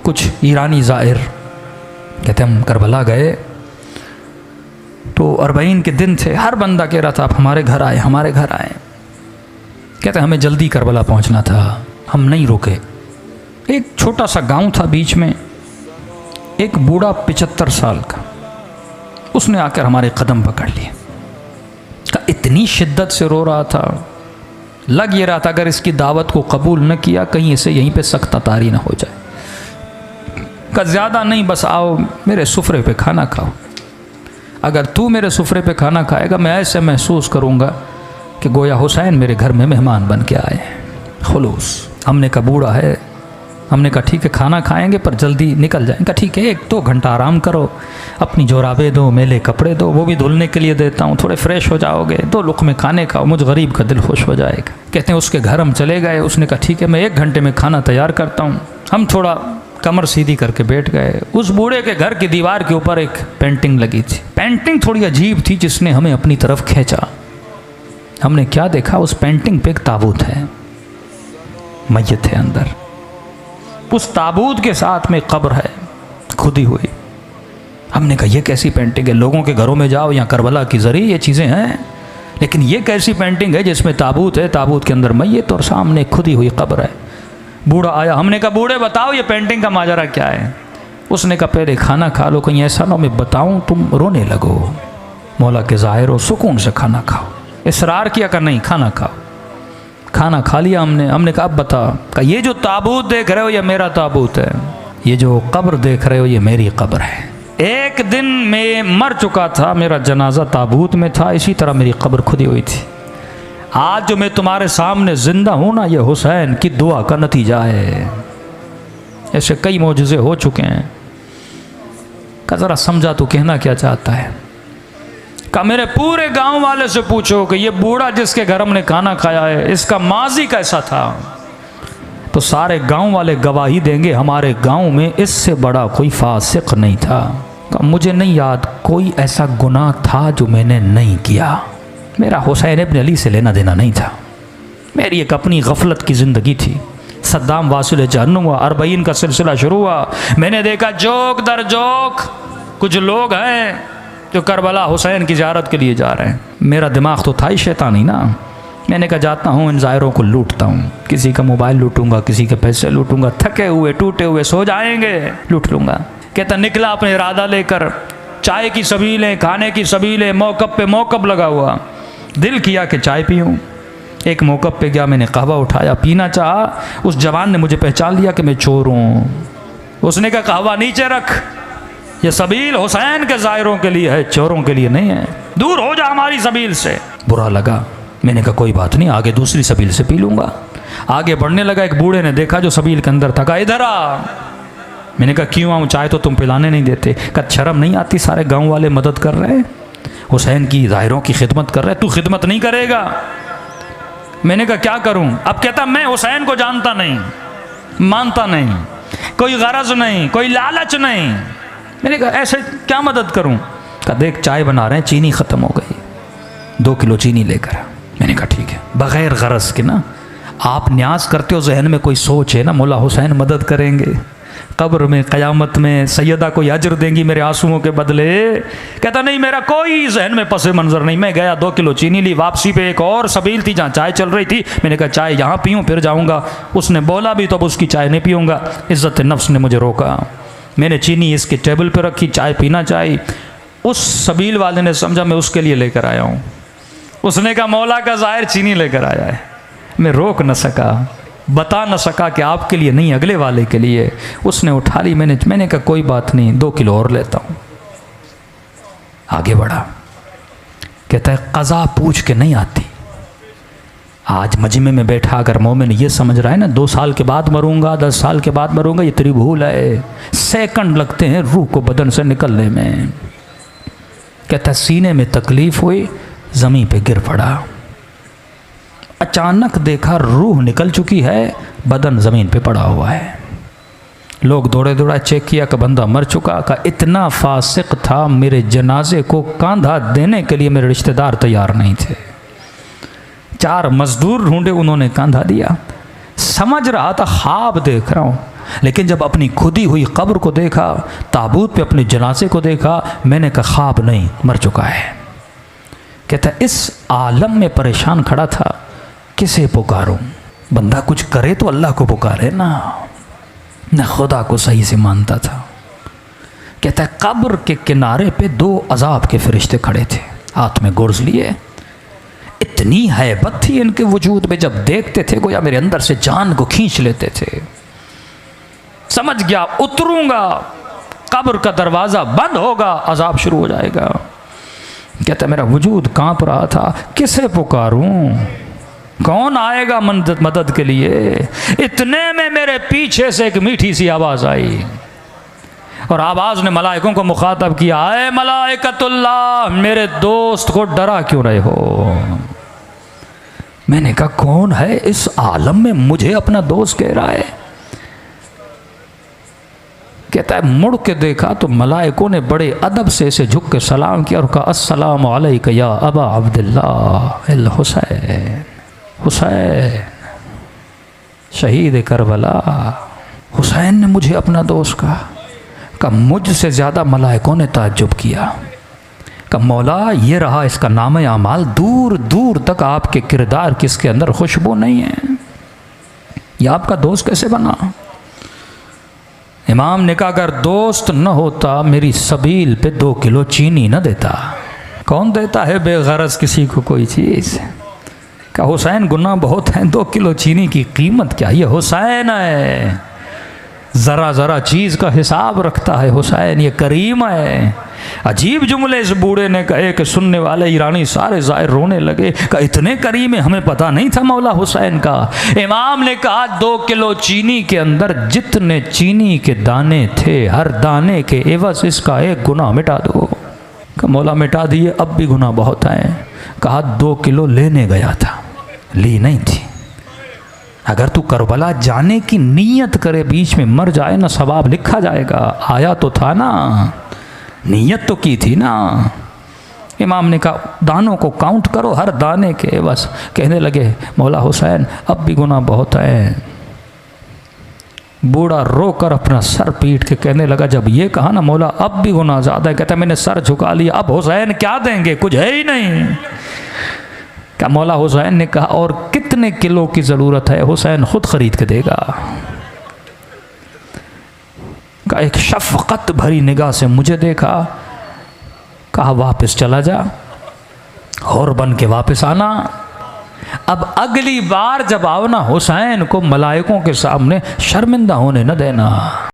कुछ ईरानी ज़ाहिर, कहते हम करबला गए तो 40 के दिन थे, हर बंदा कह रहा था आप हमारे घर आए, हमारे घर आए। कहते हमें जल्दी करबला पहुंचना था, हम नहीं रुके। एक छोटा सा गांव था बीच में, एक बूढ़ा 75 साल का, उसने आकर हमारे कदम पकड़ लिए। इतनी शिद्दत से रो रहा था, लग ये रहा था अगर इसकी दावत को कबूल न किया कहीं इसे यहीं पे सख्त तारी ना हो जाए। का ज़्यादा नहीं, बस आओ मेरे सुफरे पे खाना खाओ, अगर तू मेरे सुफरे पे खाना खाएगा मैं ऐसे महसूस करूँगा कि गोया हुसैन मेरे घर में मेहमान बन के आए। खुलूस। हमने कहा बूढ़ा है, हमने कहा ठीक है खाना खाएंगे पर जल्दी निकल जाएंगे। कहा ठीक है 1-2 घंटा आराम करो, अपनी जोराबे दो, मेले कपड़े दो, वो भी धुलने के लिए देता हूँ, थोड़े फ्रेश हो जाओगे, 2 लुक़मे खाने खाओ, मुझ गरीब का दिल खुश हो जाएगा। कहते हैं उसके घर हम चले गए, उसने कहा ठीक है मैं 1 घंटे में खाना तैयार करता हूँ। हम थोड़ा कमर सीधी करके बैठ गए। उस बूढ़े के घर की दीवार के ऊपर एक पेंटिंग लगी थी। पेंटिंग थोड़ी अजीब थी जिसने हमें अपनी तरफ खींचा। हमने क्या देखा, उस पेंटिंग पे एक ताबूत है, मैयत है अंदर, उस ताबूत के साथ में कब्र है खुदी हुई। हमने कहा ये कैसी पेंटिंग है, लोगों के घरों में जाओ यहाँ करबला की ज़री ये चीज़ें हैं, लेकिन ये कैसी पेंटिंग है जिसमें ताबूत है, ताबूत के अंदर मैयत और सामने खुदी हुई कब्र है। बूढ़ा आया, हमने कहा बूढ़े बताओ ये पेंटिंग का माजरा क्या है। उसने कहा पहले खाना खा लो, कहीं ऐसा ना मैं बताऊँ तुम रोने लगो। मौला के ज़ाहिर हो, सुकून से खाना खाओ। इसरार किया कर नहीं, खाना खाओ। खाना खा लिया हमने कहा अब बता। कहा ये जो ताबूत देख रहे हो ये मेरा ताबूत है, ये जो कब्र देख रहे हो ये मेरी कब्र है। एक दिन मैं मर चुका था, मेरा जनाजा ताबूत में था, इसी तरह मेरी कब्र खुदी हुई थी। आज जो मैं तुम्हारे सामने जिंदा हूँ ना, ये हुसैन की दुआ का नतीजा है। ऐसे कई मौजज़े हो चुके हैं। का ज़रा समझा तो कहना क्या चाहता है। का मेरे पूरे गांव वाले से पूछो कि ये बूढ़ा जिसके घर हमने खाना खाया है इसका माजी कैसा था, तो सारे गांव वाले गवाही देंगे हमारे गांव में इससे बड़ा कोई फासिक नहीं था। का मुझे नहीं याद कोई ऐसा गुनाह था जो मैंने नहीं किया। मेरा हुसैन इब्न अली से लेना देना नहीं था, मेरी एक अपनी गफलत की ज़िंदगी थी। सद्दाम वासिल जहन्नुम हुआ, 40 का सिलसिला शुरू हुआ। मैंने देखा जोक दर जोक कुछ लोग हैं जो करबला हुसैन की ज़ियारत के लिए जा रहे हैं। मेरा दिमाग तो था ही शैतानी ना। मैंने कहा जाता हूँ इन ज़ायरों को लूटता हूँ, किसी का मोबाइल लूटूंगा, किसी के पैसे लूटूंगा, थके हुए टूटे हुए सो जाएंगे, लूट लूँगा। कहता निकला अपने इरादा लेकर, चाय की सबीलें, खाने की सबीलें, मौक़ब पे मौक़ब लगा हुआ। दिल किया कि चाय पीऊँ, एक मौक़ब पे गया, मैंने कहवा उठाया, पीना चाहा। उस जवान ने मुझे पहचान लिया कि मैं चोर हूँ। उसने कहा कहवा नीचे रख, ये सबील हुसैन के ज़ायरों के लिए है, चोरों के लिए नहीं है, दूर हो जा हमारी सबील से। बुरा लगा, मैंने कहा कोई बात नहीं, आगे दूसरी सबील से पी लूँगा। आगे बढ़ने लगा, एक बूढ़े ने देखा जो सबील के अंदर था, कहा इधर आ। मैंने कहा क्यों आऊँ, चाय तो तुम पिलाने नहीं देते। कहा शर्म नहीं आती, सारे गाँव वाले मदद कर रहे हैं, हुसैन की ज़ाहिरों की खिदमत कर रहे हैं, तू खिदमत नहीं करेगा। मैंने कहा क्या करूं। अब कहता मैं हुसैन को जानता नहीं, मानता नहीं, कोई गरज नहीं, कोई लालच नहीं। मैंने कहा ऐसे क्या मदद करूं। कहा देख चाय बना रहे हैं, चीनी ख़त्म हो गई, 2 किलो चीनी लेकर। मैंने कहा ठीक है, बग़ैर गरज के ना, आप न्याज करते हो, जहन में कोई सोच है ना मौला हुसैन मदद करेंगे, कब्र में क़यामत में सैयदा को अजर देंगी मेरे आंसुओं के बदले। कहता नहीं मेरा कोई जहन में पस मंज़र नहीं। मैं गया 2 किलो चीनी ली, वापसी पे एक और सबील थी जहाँ चाय चल रही थी। मैंने कहा चाय यहाँ पीऊँ फिर जाऊँगा। उसने बोला भी तो अब उसकी चाय नहीं पीऊँगा। इज़्ज़त नफ्स ने मुझे रोका। मैंने चीनी इसके टेबल पर रखी, चाय पीना चाही। उस सबील वाले ने समझा मैं उसके लिए लेकर आया हूँ। उसने कहा मौला का ज़ाहिर चीनी लेकर आया है। मैं रोक न सका, बता न सका कि आपके लिए नहीं अगले वाले के लिए। उसने उठा ली, मैंने कहा कोई बात नहीं, 2 किलो और लेता हूँ। आगे बढ़ा, कहता है क़ज़ा पूछ के नहीं आती। आज मजमे में बैठा अगर मोमिन ये समझ रहा है ना 2 साल के बाद मरूंगा, 10 साल के बाद मरूंगा, ये तेरी भूल है। सेकंड लगते हैं रूह को बदन से निकलने में। कहता सीने में तकलीफ़ हुई, ज़मीन पे गिर पड़ा, अचानक देखा रूह निकल चुकी है, बदन ज़मीन पे पड़ा हुआ है। लोग दौड़े दौड़ा चेक किया कि बंदा मर चुका। का इतना फासिक था, मेरे जनाजे को कंधा देने के लिए मेरे रिश्तेदार तैयार नहीं थे। 4 मज़दूर ढूंढे, उन्होंने कंधा दिया। समझ रहा था ख्वाब देख रहा हूँ। लेकिन जब अपनी खुदी हुई कब्र को देखा, ताबूत पे अपने जनाजे को देखा, मैंने कहा ख्वाब नहीं, मर चुका है। कहता इस आलम में परेशान खड़ा था, किसे पुकारूं? बंदा कुछ करे तो अल्लाह को पुकारे ना, न खुदा को सही से मानता था। कहता है कब्र के किनारे पे 2 अजाब के फरिश्ते खड़े थे, हाथ में गुर्ज लिए। इतनी हैबत थी इनके वजूद में, जब देखते थे गोया मेरे अंदर से जान को खींच लेते थे। समझ गया उतरूंगा, कब्र का दरवाज़ा बंद होगा, अजाब शुरू हो जाएगा। कहता मेरा वजूद कांप रहा था, किसे पुकारूं, कौन आएगा मदद के लिए। इतने में मेरे पीछे से एक मीठी सी आवाज़ आई और आवाज़ ने मलाइकों को मुखातब किया, आए मलाइकतुल्लाह, मेरे दोस्त को डरा क्यों रहे हो? मैंने कहा कौन है इस आलम में मुझे अपना दोस्त कह रहा है? कहता है मुड़ के देखा तो मलाइकों ने बड़े अदब से इसे झुक के सलाम किया और कहा अस्सलामु अलैका या अबा अब्दुल्लाह अल हुसैन, हुसैन शहीद करबला। हुसैन ने मुझे अपना दोस्त कहा मुझसे ज़्यादा मलाइकों ने ताज्जुब किया। कहा मौला ये रहा इसका नाम आमाल, दूर दूर तक आपके किरदार किसके अंदर खुशबू नहीं है, यह आपका दोस्त कैसे बना? इमाम ने कहा अगर दोस्त न होता मेरी सबील पे 2 किलो चीनी न देता। कौन देता है बेगरज किसी को कोई चीज़? कहा हुसैन गुनाह बहुत हैं, 2 किलो चीनी की कीमत क्या? ये हुसैन है, ज़रा ज़रा चीज़ का हिसाब रखता है हुसैन, ये करीम है। अजीब जुमले इस बूढ़े ने कहे कि सुनने वाले ईरानी सारे ज़ाहिर रोने लगे। कहा इतने करीम है, हमें पता नहीं था मौला हुसैन का। इमाम ने कहा 2 किलो चीनी के अंदर जितने चीनी के दाने थे, हर दाने के एवज इसका एक गुनाह मिटा दो। कहा मौला मिटा दिए, अब भी गुनाह बहुत आए। कहा 2 किलो लेने गया था, ली नहीं थी। अगर तू करबला जाने की नीयत करे, बीच में मर जाए ना, सवाब लिखा जाएगा। आया तो था ना, नीयत तो की थी ना। इमाम ने कहा दानों को काउंट करो, हर दाने के। बस कहने लगे मौला हुसैन अब भी गुनाह बहुत है। बूढ़ा रोकर अपना सर पीट के कहने लगा, जब ये कहा ना मौला अब भी गुनाह ज़्यादा है, कहता मैंने सर झुका लिया, अब हुसैन क्या देंगे, कुछ है ही नहीं। क्या मौला हुसैन ने कहा और कितने किलो की ज़रूरत है? हुसैन खुद खरीद के देगा। का एक शफ़क़त भरी निगाह से मुझे देखा, कहा वापस चला जा और बन के वापस आना। अब अगली बार जब आओ ना, हुसैन को मलाइकों के सामने शर्मिंदा होने न देना।